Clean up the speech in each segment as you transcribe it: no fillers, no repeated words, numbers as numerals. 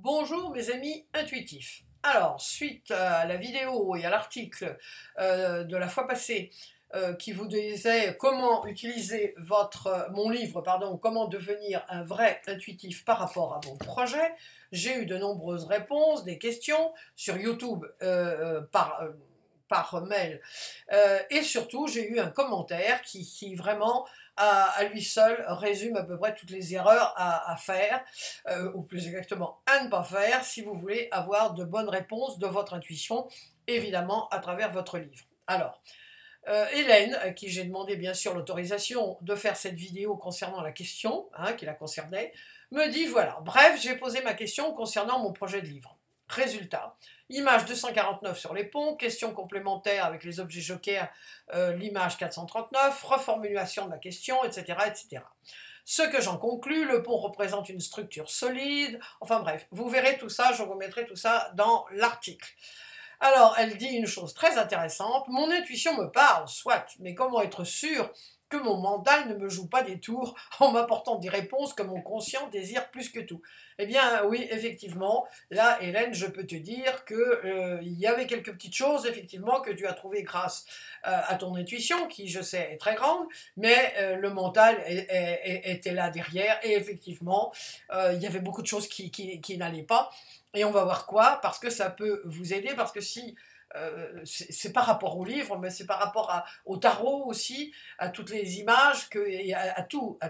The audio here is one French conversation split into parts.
Bonjour mes amis intuitifs. Alors, suite à la vidéo et à l'article de la fois passée qui vous disait comment utiliser mon livre, pardon, comment devenir un vrai intuitif par rapport à vos projets, j'ai eu de nombreuses réponses, des questions sur YouTube par mail. Et surtout, j'ai eu un commentaire qui vraiment, à lui seul, résume à peu près toutes les erreurs à faire, ou plus exactement à ne pas faire, si vous voulez avoir de bonnes réponses de votre intuition, évidemment à travers votre livre. Alors, Hélène, à qui j'ai demandé bien sûr l'autorisation de faire cette vidéo concernant la question qui la concernait, me dit voilà, bref, j'ai posé ma question concernant mon projet de livre. Résultat, image 249 sur les ponts, question complémentaire avec les objets jokers, l'image 439, reformulation de la question, etc., etc. Ce que j'en conclus, le pont représente une structure solide, enfin bref, vous verrez tout ça, je vous mettrai tout ça dans l'article. Alors, elle dit une chose très intéressante, mon intuition me parle, soit, mais comment être sûr que mon mental ne me joue pas des tours en m'apportant des réponses que mon conscient désire plus que tout? Eh bien, oui, effectivement, là, Hélène, je peux te dire que il y avait quelques petites choses, effectivement, que tu as trouvées grâce à ton intuition, qui, je sais, est très grande, mais le mental était là derrière, et effectivement, il y avait beaucoup de choses qui n'allaient pas. Et on va voir quoi, parce que ça peut vous aider, parce que si c'est par rapport au livre, mais c'est par rapport au tarot aussi, à toutes les images, et à toutes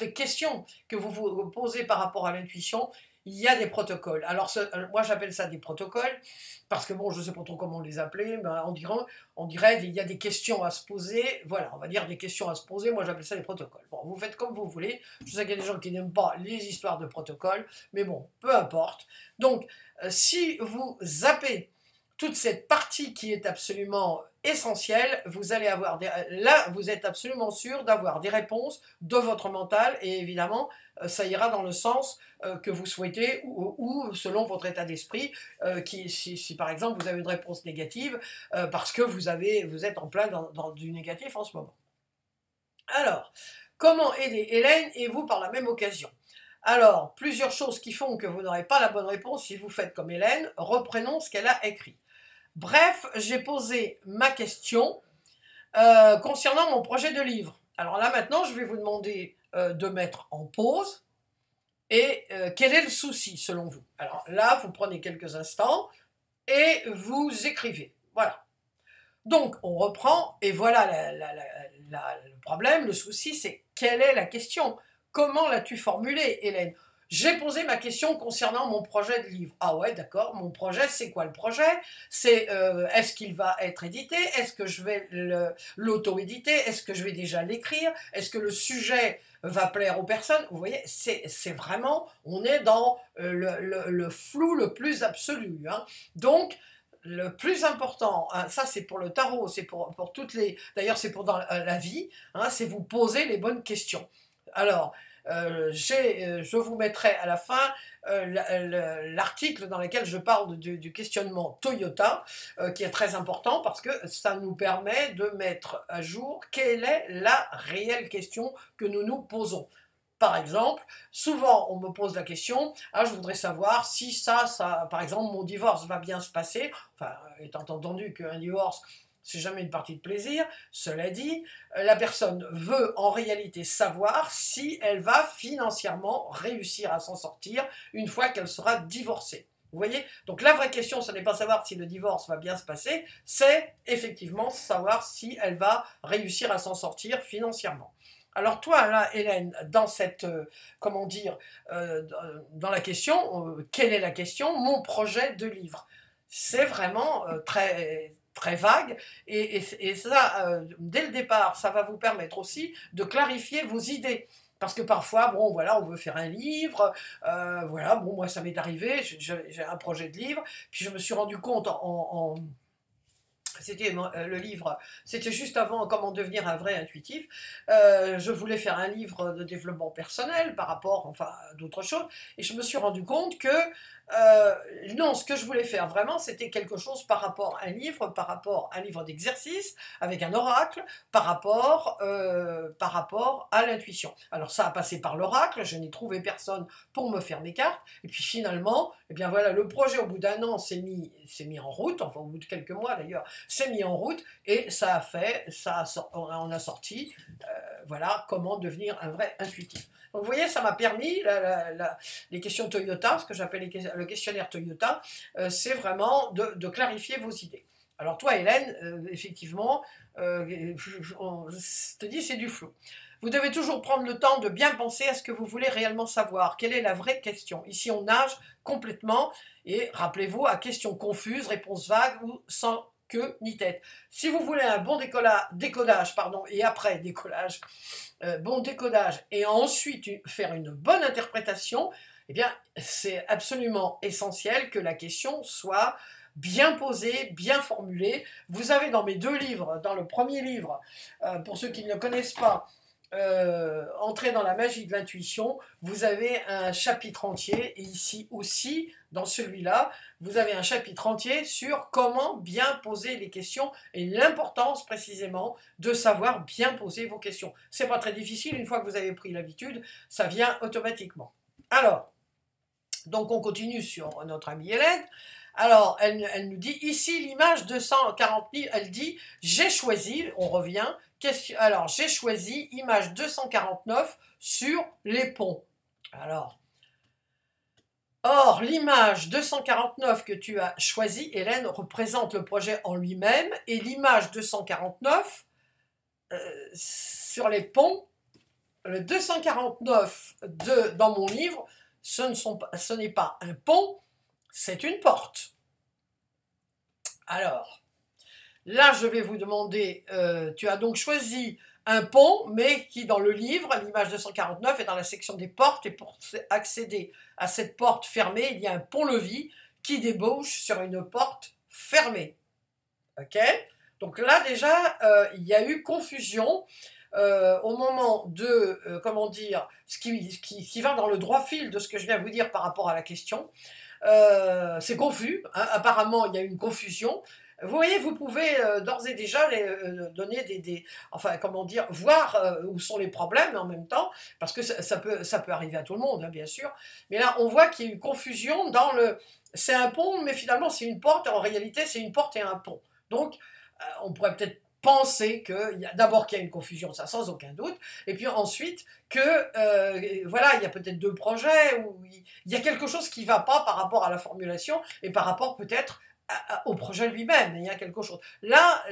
les questions que vous vous posez par rapport à l'intuition, il y a des protocoles. Alors moi j'appelle ça des protocoles, parce que bon, je ne sais pas trop comment les appeler, mais on dirait il y a des questions à se poser, voilà, on va dire des questions à se poser, moi j'appelle ça des protocoles. Bon, vous faites comme vous voulez, je sais qu'il y a des gens qui n'aiment pas les histoires de protocoles, mais bon, peu importe. Donc, si vous zappez toute cette partie qui est absolument essentielle, vous allez avoir là, vous êtes absolument sûr d'avoir des réponses de votre mental, et évidemment, ça ira dans le sens que vous souhaitez, ou selon votre état d'esprit, si par exemple vous avez une réponse négative, parce que vous êtes en plein dans du négatif en ce moment. Alors, comment aider Hélène et vous par la même occasion? Alors, plusieurs choses qui font que vous n'aurez pas la bonne réponse si vous faites comme Hélène. Reprenons ce qu'elle a écrit. Bref, j'ai posé ma question concernant mon projet de livre. Alors là, maintenant, je vais vous demander de mettre en pause. Et quel est le souci, selon vous? Alors là, vous prenez quelques instants et vous écrivez. Voilà. Donc, on reprend, et voilà le problème, le souci, c'est quelle est la question? Comment l'as-tu formulée, Hélène? J'ai posé ma question concernant mon projet de livre. Ah ouais, d'accord, mon projet, c'est quoi le projet? C'est est-ce qu'il va être édité? Est-ce que je vais l'auto-éditer? Est-ce que je vais déjà l'écrire? Est-ce que le sujet va plaire aux personnes? Vous voyez, c'est vraiment, on est dans le flou le plus absolu. Donc, le plus important, ça c'est pour le tarot, c'est pour toutes les... D'ailleurs c'est pour dans la vie, c'est vous poser les bonnes questions. Alors, je vous mettrai à la fin l'article dans lequel je parle du questionnement Toyota, qui est très important parce que ça nous permet de mettre à jour quelle est la réelle question que nous nous posons. Par exemple, souvent on me pose la question, je voudrais savoir si par exemple, mon divorce va bien se passer, enfin, étant entendu qu'un divorce, c'est jamais une partie de plaisir. Cela dit, la personne veut en réalité savoir si elle va financièrement réussir à s'en sortir une fois qu'elle sera divorcée. Vous voyez? Donc la vraie question, ce n'est pas savoir si le divorce va bien se passer, c'est effectivement savoir si elle va réussir à s'en sortir financièrement. Alors toi, là, Hélène, dans cette, comment dire, dans la question, quelle est la question? Mon projet de livre. C'est vraiment très, très vague, et ça, dès le départ, ça va vous permettre aussi de clarifier vos idées. Parce que parfois, bon, voilà, on veut faire un livre, voilà, bon, moi, ça m'est arrivé, j'ai un projet de livre, puis je me suis rendu compte C'était le livre, c'était juste avant Comment devenir un vrai intuitif. Je voulais faire un livre de développement personnel par rapport, enfin, à d'autres choses, et je me suis rendu compte que non, ce que je voulais faire vraiment, c'était quelque chose par rapport à un livre, par rapport à un livre d'exercice, avec un oracle, par rapport à l'intuition. Alors ça a passé par l'oracle, je n'ai trouvé personne pour me faire mes cartes, et puis finalement, eh bien voilà, le projet au bout d'un an s'est mis en route, enfin au bout de quelques mois d'ailleurs, s'est mis en route, et on a sorti, voilà, comment devenir un vrai intuitif. Donc vous voyez, ça m'a permis, les questions Toyota, ce que j'appelle le questionnaire Toyota, c'est vraiment de clarifier vos idées. Alors toi, Hélène, effectivement, on te dit c'est du flou. Vous devez toujours prendre le temps de bien penser à ce que vous voulez réellement savoir. Quelle est la vraie question? Ici, on nage complètement, et rappelez-vous, à questions confuses, réponses vagues ou sans queue ni tête. Si vous voulez un bon décodage, et après décollage, bon décodage, et ensuite faire une bonne interprétation, eh bien, c'est absolument essentiel que la question soit bien posée, bien formulée. Vous avez dans mes deux livres, dans le premier livre, pour ceux qui ne le connaissent pas, Entrer dans la magie de l'intuition, vous avez un chapitre entier, et ici aussi, dans celui-là, vous avez un chapitre entier sur comment bien poser les questions et l'importance précisément de savoir bien poser vos questions. C'est pas très difficile, une fois que vous avez pris l'habitude, ça vient automatiquement. Alors, donc on continue sur notre amie Hélène. Alors, elle nous dit, ici l'image 240 000, elle dit, j'ai choisi, on revient, alors j'ai choisi image 249 sur les ponts. Alors, or, l'image 249 que tu as choisie, Hélène, représente le projet en lui-même, et l'image 249 sur les ponts, le 249 dans mon livre, ce n'est pas un pont, c'est une porte. Alors, là, je vais vous demander, tu as donc choisi un pont, mais qui dans le livre, l'image 249, est dans la section des portes, et pour accéder à cette porte fermée, il y a un pont-levis qui débouche sur une porte fermée. Ok? Donc là, déjà, il y a eu confusion au moment de, comment dire, ce qui va dans le droit fil de ce que je viens de vous dire par rapport à la question. C'est confus, hein, apparemment il y a une confusion. Vous voyez, vous pouvez d'ores et déjà donner enfin comment dire, voir où sont les problèmes en même temps, parce que ça peut arriver à tout le monde, hein, bien sûr. Mais là, on voit qu'il y a une confusion dans c'est un pont, mais finalement c'est une porte, et en réalité c'est une porte et un pont. Donc, on pourrait peut-être penser d'abord qu'il y a une confusion, ça sans aucun doute, et puis ensuite que voilà, il y a peut-être deux projets, ou il y a quelque chose qui ne va pas par rapport à la formulation, et par rapport peut-être au projet lui-même, il y a quelque chose. Là,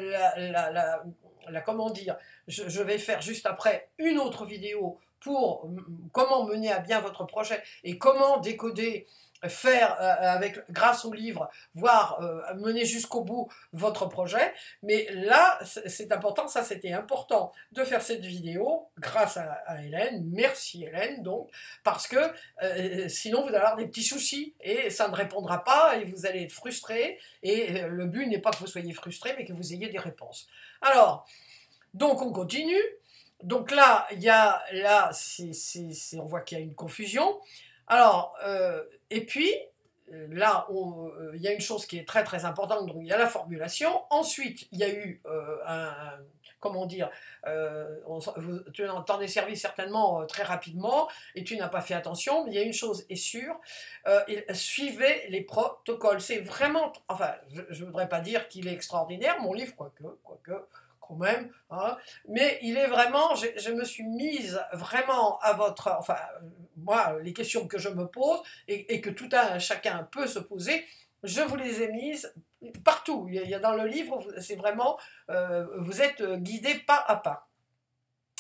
comment dire, je vais faire juste après une autre vidéo pour comment mener à bien votre projet, et comment décoder, faire grâce au livre, voire mener jusqu'au bout votre projet. Mais là, c'est important, ça c'était important de faire cette vidéo grâce à Hélène. Merci Hélène, donc, parce que sinon vous allez avoir des petits soucis, et ça ne répondra pas, et vous allez être frustré, et le but n'est pas que vous soyez frustré, mais que vous ayez des réponses. Alors, donc on continue. Donc là, on voit qu'il y a une confusion. Alors, et puis, là, il y a une chose qui est très très importante, donc il y a la formulation. Ensuite, il y a eu comment dire, tu t'en es servi certainement très rapidement, et tu n'as pas fait attention, mais il y a une chose est sûre, suivez les protocoles. C'est vraiment, enfin, je ne voudrais pas dire qu'il est extraordinaire, mon livre, quoique, quand même, hein, mais il est vraiment, je me suis mise vraiment à votre, enfin, moi, les questions que je me pose, et que tout un chacun peut se poser, je vous les ai mises partout. Il y a dans le livre, c'est vraiment, vous êtes guidé pas à pas.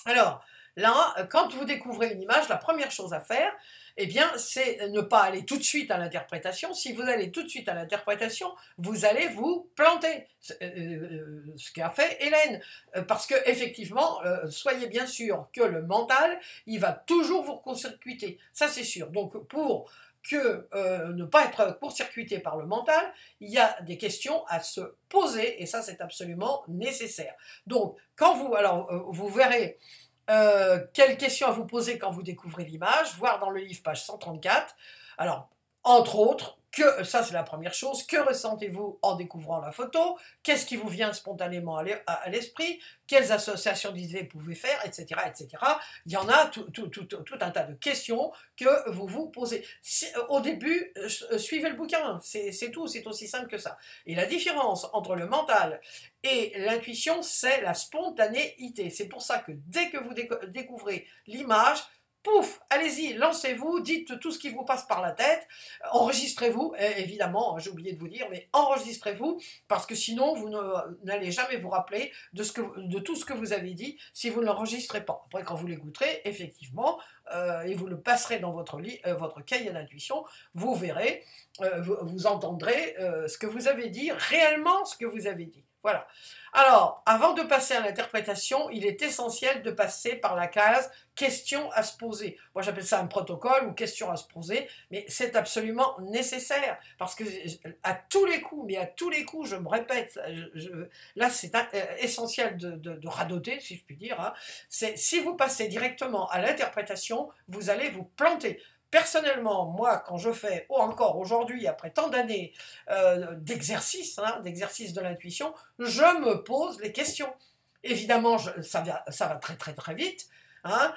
Alors, là, quand vous découvrez une image, la première chose à faire, eh bien, c'est ne pas aller tout de suite à l'interprétation. Si vous allez tout de suite à l'interprétation, vous allez vous planter. Ce qu'a fait Hélène. Parce que, effectivement, soyez bien sûr que le mental, il va toujours vous court-circuiter. Ça, c'est sûr. Donc, pour que ne pas être court-circuité par le mental, il y a des questions à se poser, et ça c'est absolument nécessaire. Donc, quand vous, alors vous verrez quelles questions à vous poser quand vous découvrez l'image, voir dans le livre page 134. Alors, entre autres, ça c'est la première chose, que ressentez-vous en découvrant la photo? Qu'est-ce qui vous vient spontanément à l'esprit? Quelles associations d'idées vous pouvez faire, etc., etc. Il y en a tout un tas de questions que vous vous posez. Au début, suivez le bouquin, c'est tout, c'est aussi simple que ça. Et la différence entre le mental et l'intuition, c'est la spontanéité. C'est pour ça que dès que vous découvrez l'image, pouf, allez-y, lancez-vous, dites tout ce qui vous passe par la tête, enregistrez-vous, évidemment, j'ai oublié de vous dire, mais enregistrez-vous, parce que sinon, vous n'allez jamais vous rappeler de tout ce que vous avez dit si vous ne l'enregistrez pas. Après, quand vous l'écouterez, effectivement, et vous le passerez dans votre cahier d'intuition, vous verrez, vous entendrez ce que vous avez dit, réellement ce que vous avez dit. Voilà. Alors, avant de passer à l'interprétation, il est essentiel de passer par la case question à se poser. Moi, j'appelle ça un protocole ou question à se poser, mais c'est absolument nécessaire parce que à tous les coups, je me répète, là, c'est essentiel de radoter, si je puis dire. Hein. Si vous passez directement à l'interprétation, vous allez vous planter. Personnellement, moi, quand je fais, ou encore aujourd'hui, après tant d'années d'exercice de l'intuition, je me pose les questions. Évidemment, ça va très très très vite, hein,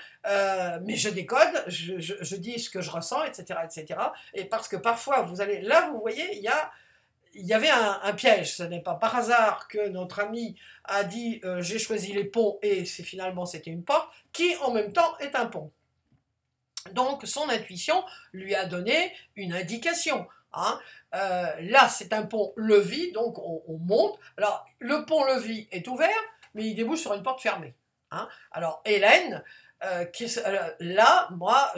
mais je décode, je dis ce que je ressens, etc., etc. Et parce que parfois, là, vous voyez, il y avait un piège. Ce n'est pas par hasard que notre ami a dit j'ai choisi les ponts et finalement c'était une porte, qui en même temps est un pont. Donc son intuition lui a donné une indication. Hein. Là c'est un pont-levis, donc on monte. Alors le pont-levis est ouvert, mais il débouche sur une porte fermée. Hein. Alors Hélène, là, moi,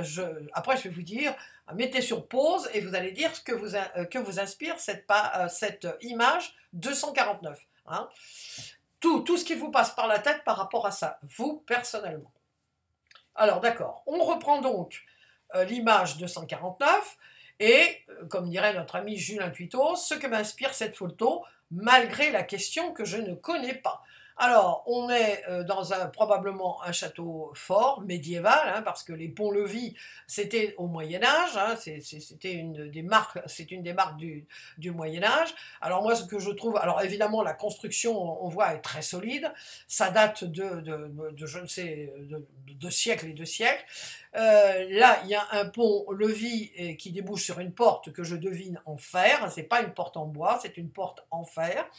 après je vais vous dire, mettez sur pause et vous allez dire ce que vous inspire cette image 249. Hein. Tout ce qui vous passe par la tête par rapport à ça, vous personnellement. Alors d'accord, on reprend donc l'image 249 et, comme dirait notre ami Jules Intuito, ce que m'inspire cette photo, malgré la question que je ne connais pas. Alors, on est dans probablement un château fort, médiéval, hein, parce que les ponts-levis, c'était au Moyen-Âge, hein, c'est une des marques du Moyen-Âge. Alors moi, ce que je trouve, alors évidemment, la construction, on voit, est très solide, ça date je ne sais, de siècles et de siècles. Là, il y a un pont-levis qui débouche sur une porte que je devine en fer, c'est pas une porte en bois, c'est une porte en fer.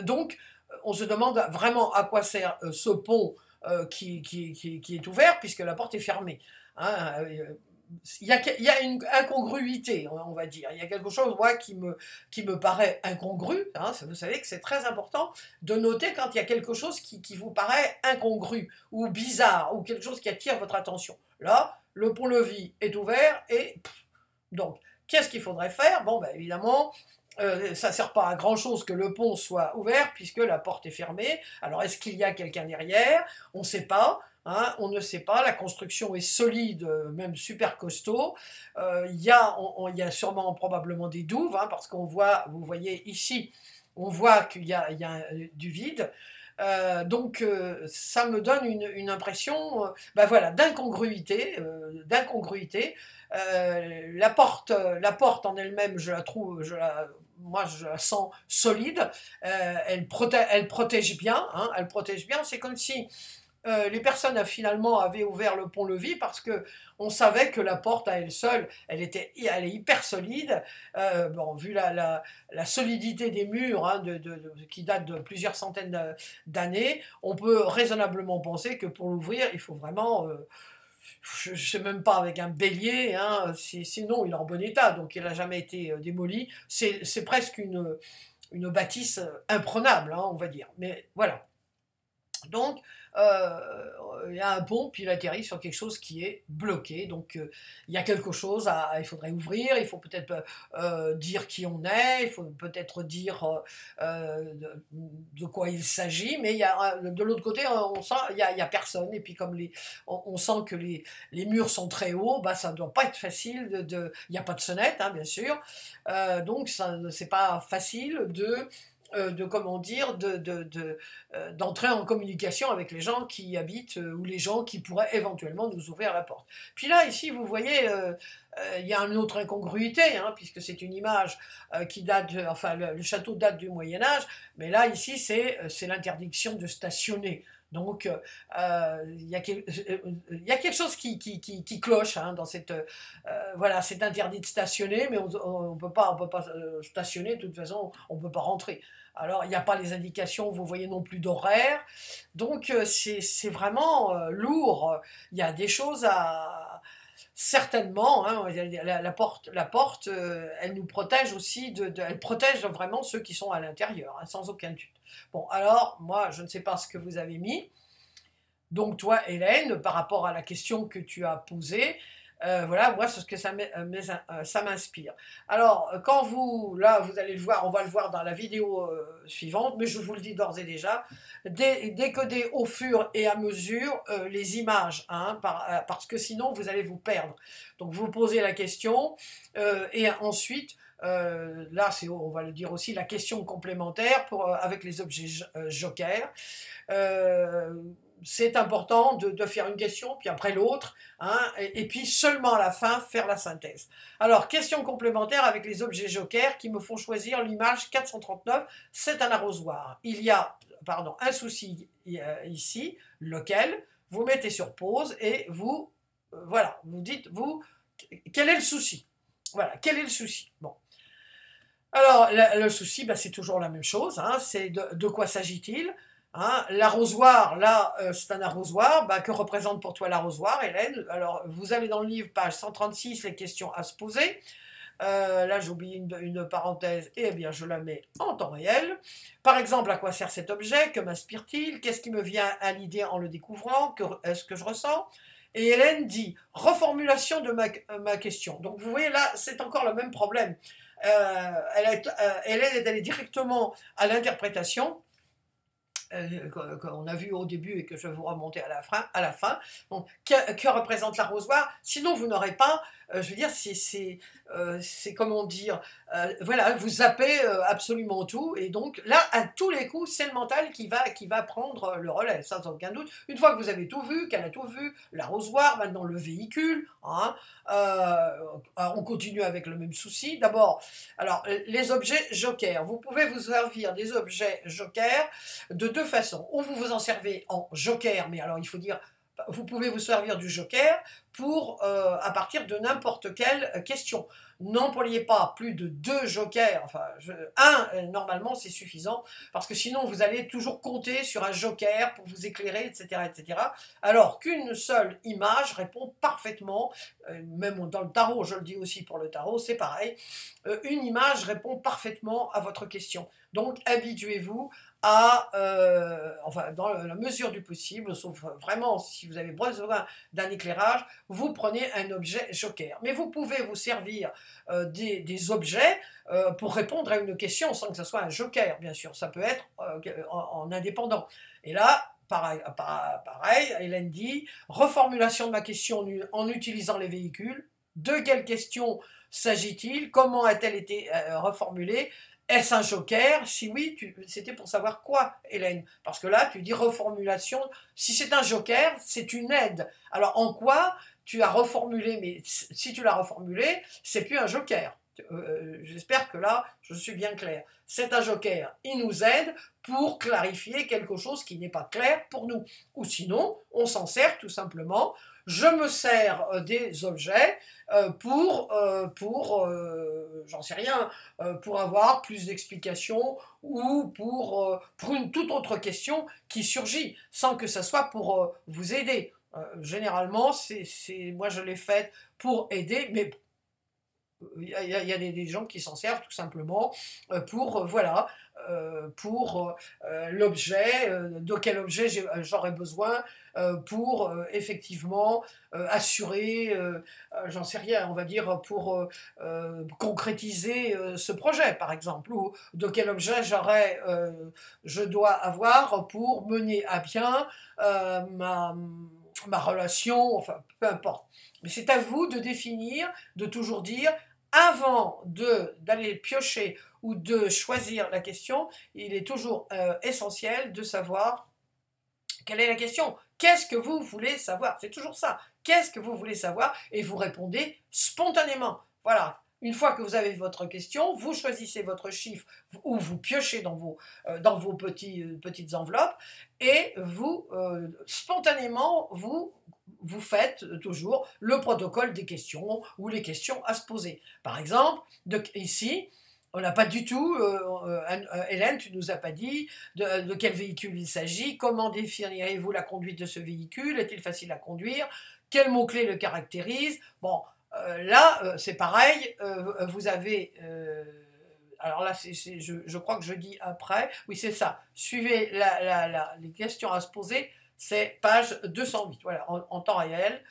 Donc, on se demande vraiment à quoi sert ce pont qui est ouvert, puisque la porte est fermée. Hein. Il y a une incongruité, on va dire. Il y a quelque chose, moi, qui me paraît incongru. Hein. Vous savez que c'est très important de noter quand il y a quelque chose qui vous paraît incongru, ou bizarre, ou quelque chose qui attire votre attention. Là, le pont-levis est ouvert, et donc, qu'est-ce qu'il faudrait faire? Bon, ben, évidemment, ça ne sert pas à grand chose que le pont soit ouvert puisque la porte est fermée. Alors est-ce qu'il y a quelqu'un derrière? On ne sait pas. Hein, on ne sait pas, la construction est solide, même super costaud. Il y a sûrement probablement des douves, hein, parce qu'on voit, vous voyez ici, on voit qu'il y a du vide. Donc ça me donne une impression ben voilà, d'incongruité. La porte en elle-même, je la trouve, moi je la sens solide. Elle protège bien. Hein, elle protège bien. C'est comme si les personnes finalement avaient ouvert le pont-levis parce que on savait que la porte à elle seule, elle est hyper solide. Bon, vu la solidité des murs, hein, qui datent de plusieurs centaines d'années, on peut raisonnablement penser que pour l'ouvrir, il faut vraiment, je ne sais même pas, avec un bélier, hein, sinon il est en bon état, donc il n'a jamais été démoli. C'est presque une bâtisse imprenable, hein, on va dire. Mais voilà. Donc, il y a un pont, puis il atterrit sur quelque chose qui est bloqué. Donc, il y a quelque chose il faudrait ouvrir, il faut peut-être dire qui on est, il faut peut-être dire de quoi il s'agit, mais de l'autre côté, on sent il y a personne. Et puis, comme on sent que les murs sont très hauts, bah, ça ne doit pas être facile. Il n'y a pas de sonnette, hein, bien sûr. Donc, c'est pas facile de comment dire, d'entrer en communication avec les gens qui habitent ou les gens qui pourraient éventuellement nous ouvrir la porte. Puis là, ici, vous voyez, il y a une autre incongruité, hein, puisque c'est une image qui date, enfin, le château date du Moyen-Âge, mais là, ici, c'est l'interdiction de stationner. Donc, il y a quelque chose qui cloche hein, dans voilà, c'est interdit de stationner, mais on peut pas stationner, de toute façon, on ne peut pas rentrer. Alors, il n'y a pas les indications, vous voyez non plus d'horaire, donc c'est vraiment lourd. Il y a des choses à... Certainement, hein, la porte elle nous protège aussi, elle protège vraiment ceux qui sont à l'intérieur, hein, sans aucun doute. Bon, alors, moi, je ne sais pas ce que vous avez mis. Donc, toi, Hélène, par rapport à la question que tu as posée, voilà, moi, c'est ce que ça m'inspire. Alors, là, vous allez le voir, on va le voir dans la vidéo suivante, mais je vous le dis d'ores et déjà, décoder au fur et à mesure les images, hein, parce que sinon, vous allez vous perdre. Donc, vous posez la question, et ensuite, là, on va le dire aussi, la question complémentaire avec les objets jokers. C'est important de faire une question, puis après l'autre, hein, et puis seulement à la fin, faire la synthèse. Alors, question complémentaire avec les objets jokers qui me font choisir l'image 439, c'est un arrosoir. Il y a, pardon, un souci ici, lequel vous mettez sur pause et voilà, vous dites, quel est le souci? Voilà, quel est le souci? Bon. Alors, le souci, bah, c'est toujours la même chose, hein, c'est de quoi s'agit-il? Hein, l'arrosoir, là, c'est un arrosoir. Bah, que représente pour toi l'arrosoir, Hélène? Alors, vous allez dans le livre, page 136, les questions à se poser. Là, j'ai oublié une parenthèse, et eh bien, je la mets en temps réel. Par exemple, à quoi sert cet objet? Que m'inspire-t-il? Qu'est-ce qui me vient à l'idée en le découvrant? Est-ce que je ressens? Et Hélène dit, reformulation de ma question. Donc, vous voyez, là, c'est encore le même problème. Hélène est allée directement à l'interprétation, qu'on a vu au début et que je vais vous remonter à la fin. Donc, que représente l'arrosoir? Sinon, vous n'aurez pas, je veux dire, c'est comment dire, voilà, vous zappez absolument tout, et donc là, à tous les coups, c'est le mental qui va prendre le relais, ça sans aucun doute. Une fois que vous avez tout vu, qu'elle a tout vu, l'arrosoir, maintenant le véhicule, hein, on continue avec le même souci. D'abord, alors, les objets jokers, vous pouvez vous servir des objets jokers de deux façons. Ou vous vous en servez en joker, mais alors il faut dire, vous pouvez vous servir du joker à partir de n'importe quelle question. N'employez pas plus de 2 jokers, enfin normalement c'est suffisant, parce que sinon vous allez toujours compter sur un joker pour vous éclairer, etc. etc. Alors qu'une seule image répond parfaitement, même dans le tarot, je le dis aussi pour le tarot, c'est pareil, une image répond parfaitement à votre question. Donc habituez-vous enfin dans la mesure du possible, sauf vraiment si vous avez besoin d'un éclairage, vous prenez un objet joker. Mais vous pouvez vous servir des objets pour répondre à une question sans que ce soit un joker, bien sûr. Ça peut être en indépendant. Et là, pareil, Hélène dit, reformulation de ma question en utilisant les véhicules. De quelle question s'agit-il? Comment a-t-elle été reformulée? Est-ce un joker? Si oui, c'était pour savoir quoi, Hélène? Parce que là, tu dis reformulation. Si c'est un joker, c'est une aide. Alors, en quoi tu as reformulé? Mais si tu l'as reformulé, c'est plus un joker. J'espère que là, je suis bien clair. C'est un joker. Il nous aide pour clarifier quelque chose qui n'est pas clair pour nous. Ou sinon, on s'en sert tout simplement. Je me sers des objets j'en sais rien, pour avoir plus d'explications ou pour une toute autre question qui surgit, sans que ce soit pour vous aider. Généralement, moi je l'ai faite pour aider, mais il y a des gens qui s'en servent tout simplement pour, voilà, pour l'objet, de quel objet j'aurais besoin pour effectivement assurer, j'en sais rien, on va dire pour concrétiser ce projet par exemple, ou de quel objet je dois avoir pour mener à bien ma relation, enfin peu importe. Mais c'est à vous de définir, de toujours dire, avant d'aller piocher ou de choisir la question, il est toujours essentiel de savoir quelle est la question. Qu'est-ce que vous voulez savoir? C'est toujours ça. Qu'est-ce que vous voulez savoir? Et vous répondez spontanément. Voilà. Une fois que vous avez votre question, vous choisissez votre chiffre ou vous piochez dans vos petites enveloppes et vous, spontanément, vous faites toujours le protocole des questions ou les questions à se poser. Par exemple, ici, on n'a pas du tout, Hélène, tu ne nous as pas dit de quel véhicule il s'agit, comment définirez-vous la conduite de ce véhicule, est-il facile à conduire, quels mots-clés le caractérisent. Bon, là, c'est pareil, vous avez... alors là, je crois que je dis après, oui c'est ça, suivez les questions à se poser, c'est page 208, voilà, en temps réel,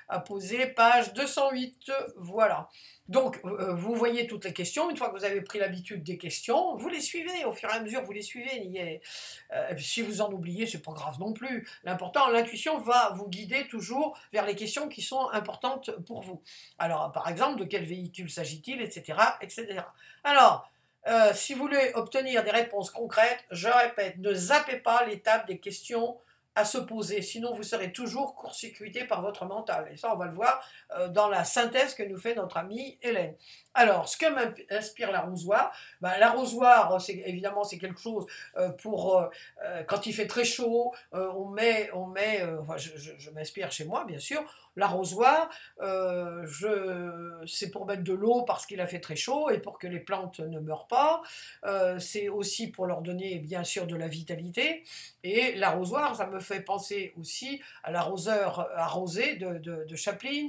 à poser, page 208, voilà. Donc, vous voyez toutes les questions, une fois que vous avez pris l'habitude des questions, vous les suivez, au fur et à mesure, vous les suivez. Si vous en oubliez, c'est pas grave non plus. L'important, l'intuition va vous guider toujours vers les questions qui sont importantes pour vous. Alors, par exemple, de quel véhicule s'agit-il, etc., etc. Alors, si vous voulez obtenir des réponses concrètes, je répète, ne zappez pas l'étape des questions à se poser, sinon vous serez toujours court-circuité par votre mental. Et ça, on va le voir dans la synthèse que nous fait notre amie Hélène. Alors, ce que m'inspire l'arrosoir, ben, l'arrosoir, évidemment, c'est quelque chose pour quand il fait très chaud, enfin, je m'inspire chez moi, bien sûr, l'arrosoir, c'est pour mettre de l'eau parce qu'il a fait très chaud et pour que les plantes ne meurent pas. C'est aussi pour leur donner, bien sûr, de la vitalité. Et l'arrosoir, ça me fait penser aussi à l'arroseur arrosé de Chaplin.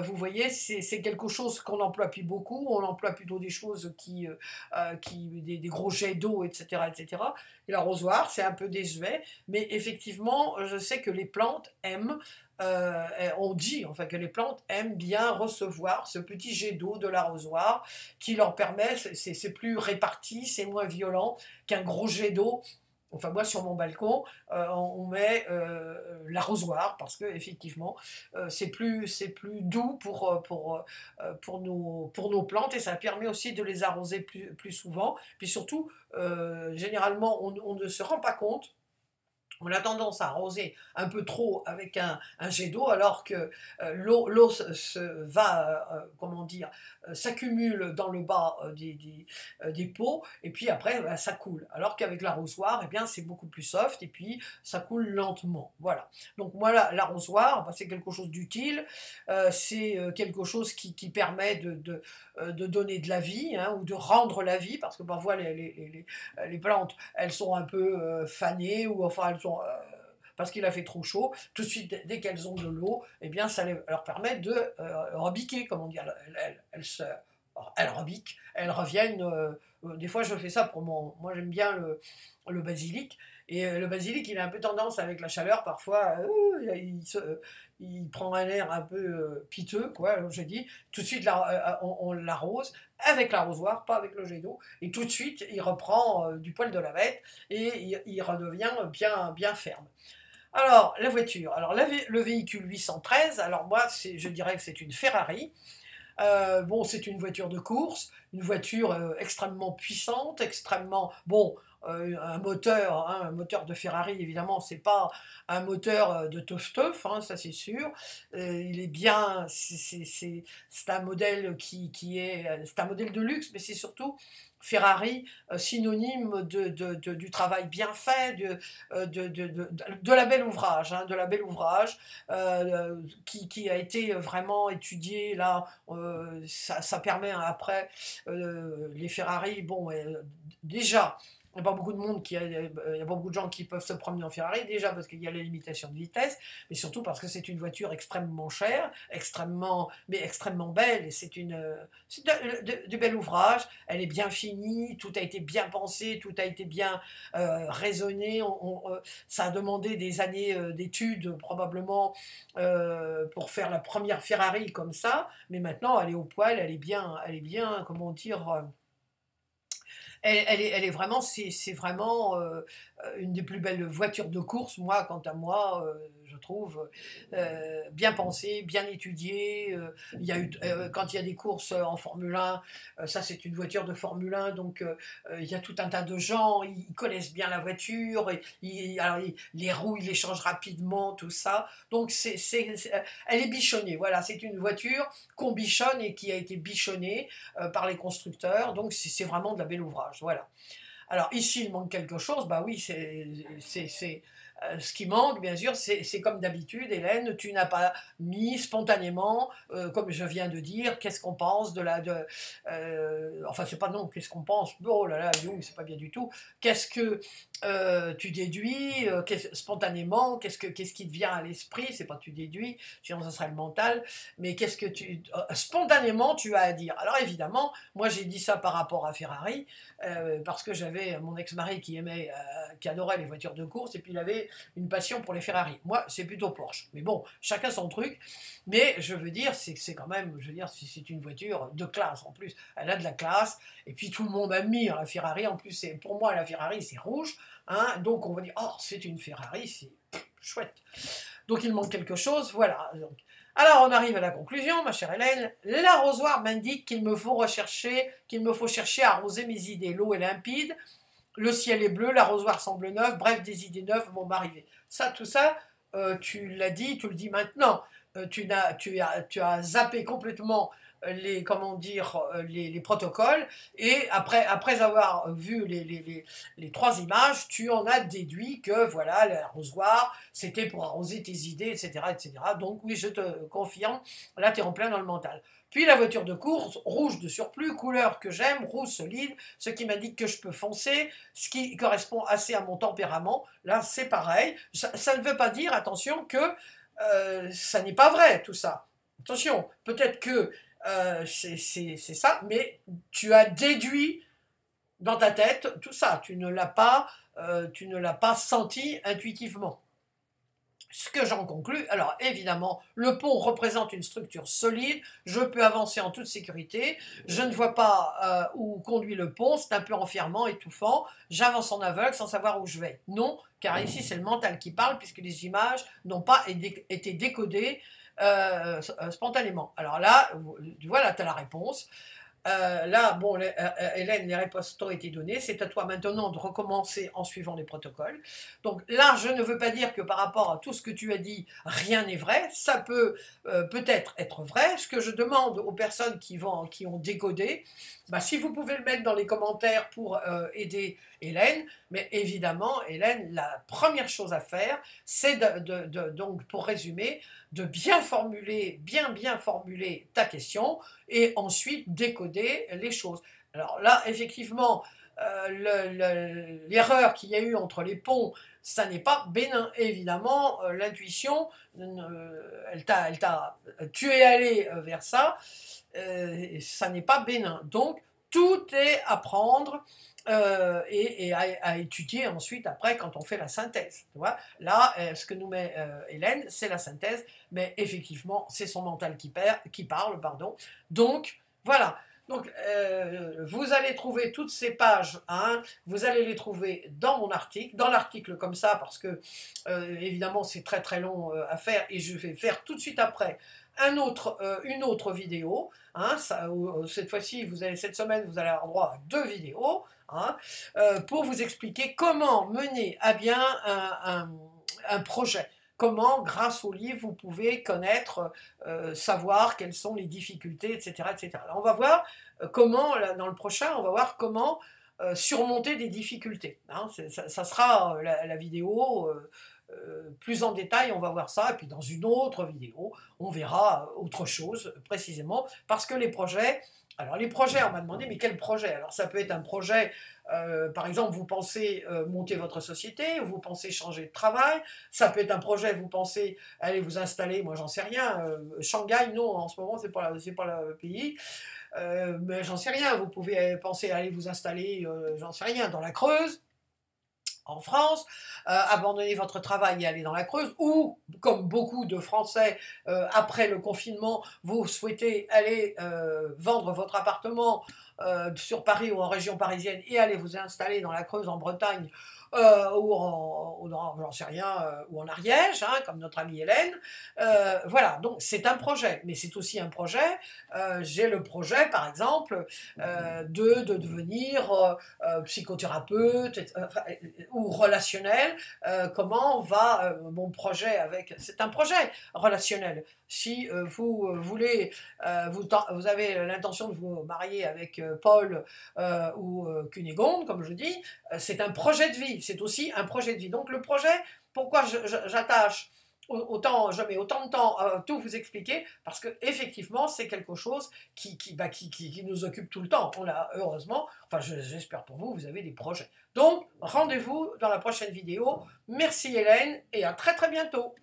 Vous voyez, c'est quelque chose qu'on n'emploie plus beaucoup. On emploie plutôt des choses des gros jets d'eau, etc., etc. Et l'arrosoir, c'est un peu désuet, mais effectivement, je sais que les plantes aiment. On dit enfin que les plantes aiment bien recevoir ce petit jet d'eau de l'arrosoir qui leur permet, c'est plus réparti, c'est moins violent qu'un gros jet d'eau. Enfin, moi, sur mon balcon, on met l'arrosoir parce que effectivement, c'est plus doux pour nos plantes et ça permet aussi de les arroser plus souvent. Puis surtout, généralement, on ne se rend pas compte. On a tendance à arroser un peu trop avec un jet d'eau alors que l'eau comment dire, s'accumule dans le bas des pots et puis après ben, ça coule. Alors qu'avec l'arrosoir, eh bien c'est beaucoup plus soft et puis ça coule lentement. Voilà. Donc voilà, l'arrosoir, ben, c'est quelque chose d'utile, c'est quelque chose qui permet de donner de la vie hein, ou de rendre la vie parce que parfois les plantes, elles sont un peu fanées ou enfin elles sont parce qu'il a fait trop chaud, tout de suite, dès qu'elles ont de l'eau, eh bien, ça leur permet de rebiquer, comme on dit. Elles rebiquent, elles reviennent. Des fois, je fais ça pour moi, j'aime bien le basilic. Et le basilic, il a un peu tendance avec la chaleur, parfois, il prend un air un peu piteux, quoi. Je dis, tout de suite, on l'arrose avec l'arrosoir, pas avec le jet d'eau. Et tout de suite, il reprend du poil de la bête et il redevient bien ferme. Alors, la voiture. Alors, le véhicule 813, alors moi, je dirais que c'est une Ferrari. Bon, c'est une voiture de course, une voiture extrêmement puissante, extrêmement... Bon, un moteur de Ferrari, évidemment, c'est pas un moteur de teuf-teuf, hein, ça c'est sûr. Il est bien... C'est un modèle c'est un modèle de luxe, mais c'est surtout... Ferrari, synonyme du travail bien fait, de la belle ouvrage, hein, de la belle ouvrage qui a été vraiment étudié. Là, ça permet après les Ferrari, bon, déjà, Il n'y a pas beaucoup de monde il y a pas beaucoup de gens qui peuvent se promener en Ferrari, déjà parce qu'il y a les limitations de vitesse, mais surtout parce que c'est une voiture extrêmement chère, mais extrêmement belle, et c'est du bel ouvrage, elle est bien finie, tout a été bien pensé, tout a été bien raisonné, ça a demandé des années d'études probablement pour faire la première Ferrari comme ça, mais maintenant elle est au poil, elle est bien, comment dire, elle est vraiment, c'est vraiment une des plus belles voitures de course, moi, quant à moi, je trouve, bien pensée, bien étudiée. Il y a eu, quand il y a des courses en Formule 1, ça c'est une voiture de Formule 1, donc il y a tout un tas de gens, ils connaissent bien la voiture, les roues, ils les changent rapidement, tout ça. Donc elle est bichonnée, voilà, c'est une voiture qu'on bichonne et qui a été bichonnée par les constructeurs, donc c'est vraiment de la belle ouvrage, voilà. Alors ici, il manque quelque chose, bah oui, ce qui manque, bien sûr, c'est comme d'habitude, Hélène, tu n'as pas mis spontanément, comme je viens de dire, qu'est-ce qu'on pense enfin, c'est pas non, qu'est-ce qu'on pense, oh là là, c'est pas bien du tout, qu'est-ce que tu déduis, spontanément, qu'est-ce qui te vient à l'esprit, c'est pas tu déduis, sinon ça serait le mental, mais qu'est-ce que spontanément tu as à dire. Alors évidemment, moi j'ai dit ça par rapport à Ferrari, parce que j'avais mon ex-mari qui adorait les voitures de course, et puis il avait une passion pour les Ferrari. Moi, c'est plutôt Porsche. Mais bon, chacun son truc. Mais je veux dire, c'est quand même, je veux dire, c'est une voiture de classe en plus. Elle a de la classe. Et puis tout le monde admire la Ferrari. En plus, pour moi, la Ferrari, c'est rouge. Hein, donc on va dire, oh, c'est une Ferrari, c'est chouette. Donc il manque quelque chose, voilà. Alors on arrive à la conclusion, ma chère Hélène. L'arrosoir m'indique qu'il me faut chercher à arroser mes idées. L'eau est limpide, le ciel est bleu, l'arrosoir semble neuf, bref, des idées neuves vont m'arriver. Tout ça, tu l'as dit, tu le dis maintenant. Tu as zappé complètement comment dire, les protocoles, et après avoir vu les trois images, tu en as déduit que voilà, l'arrosoir, c'était pour arroser tes idées, etc., etc. Donc oui, je te confirme, là tu es en plein dans le mental. Puis la voiture de course, rouge de surplus, couleur que j'aime, rouge solide, ce qui m'indique que je peux foncer, ce qui correspond assez à mon tempérament. Là, c'est pareil. Ça ne veut pas dire, attention, que ça n'est pas vrai, tout ça. Attention, peut-être que c'est ça, mais tu as déduit dans ta tête tout ça. Tu ne l'as pas senti intuitivement. Ce que j'en conclus, alors évidemment, le pont représente une structure solide, je peux avancer en toute sécurité, je ne vois pas où conduit le pont, c'est un peu enfermant, étouffant, j'avance en aveugle sans savoir où je vais. Non, car ici c'est le mental qui parle, puisque les images n'ont pas été décodées spontanément. Alors là, voilà, tu as la réponse. Là, bon, Hélène, les réponses t'ont été données. C'est à toi maintenant de recommencer en suivant les protocoles. Donc là, je ne veux pas dire que par rapport à tout ce que tu as dit, rien n'est vrai. Ça peut peut-être être vrai. Ce que je demande aux personnes qui ont décodé, bah, si vous pouvez le mettre dans les commentaires pour aider Hélène, mais évidemment, Hélène, la première chose à faire, c'est donc, pour résumer, de bien formuler ta question et ensuite décoder les choses. Alors là, effectivement, l'erreur qu'il y a eu entre les ponts, ça n'est pas bénin. Évidemment, l'intuition, tu es allé vers ça, ça n'est pas bénin. Donc, tout est à prendre et à étudier ensuite après quand on fait la synthèse. Tu vois, là, ce que nous met Hélène, c'est la synthèse, mais effectivement, c'est son mental qui parle, pardon. Donc, voilà. Donc, vous allez trouver toutes ces pages, hein, vous allez les trouver dans mon article, dans l'article comme ça, parce que, évidemment, c'est très très long à faire, et je vais faire tout de suite après une autre vidéo, hein, cette fois-ci, cette semaine, vous allez avoir droit à 2 vidéos, hein, pour vous expliquer comment mener à bien un projet. Comment, grâce au livre, vous pouvez connaître, savoir quelles sont les difficultés, etc. etc. Alors, on va voir comment, là, dans le prochain, on va voir comment surmonter des difficultés. Hein. Ça sera la vidéo plus en détail, on va voir ça, et puis dans une autre vidéo, on verra autre chose précisément, parce que les projets, Alors les projets, on m'a demandé, mais quel projet? Alors ça peut être un projet, par exemple, vous pensez monter votre société, vous pensez changer de travail, ça peut être un projet, vous pensez aller vous installer, moi j'en sais rien, Shanghai, non, en ce moment c'est pas le pays, mais j'en sais rien, vous pouvez penser aller vous installer, j'en sais rien, dans la Creuse, en France, abandonner votre travail et aller dans la Creuse, ou, comme beaucoup de Français, après le confinement, vous souhaitez aller vendre votre appartement sur Paris ou en région parisienne et aller vous installer dans la Creuse, en Bretagne, j'en sais rien, ou en Ariège, hein, comme notre amie Hélène. Voilà, donc c'est un projet, mais c'est aussi un projet. J'ai le projet, par exemple, de devenir psychothérapeute, ou relationnel, comment va mon projet avec... C'est un projet relationnel. Si vous voulez, vous avez l'intention de vous marier avec Paul ou Cunégonde, comme je dis, c'est un projet de vie, c'est aussi un projet de vie. Donc le projet, pourquoi j'attache autant, je mets autant de temps à tout vous expliquer, parce que effectivement c'est quelque chose qui nous occupe tout le temps. On a, heureusement, enfin j'espère pour vous, vous avez des projets. Donc rendez-vous dans la prochaine vidéo. Merci Hélène et à très très bientôt.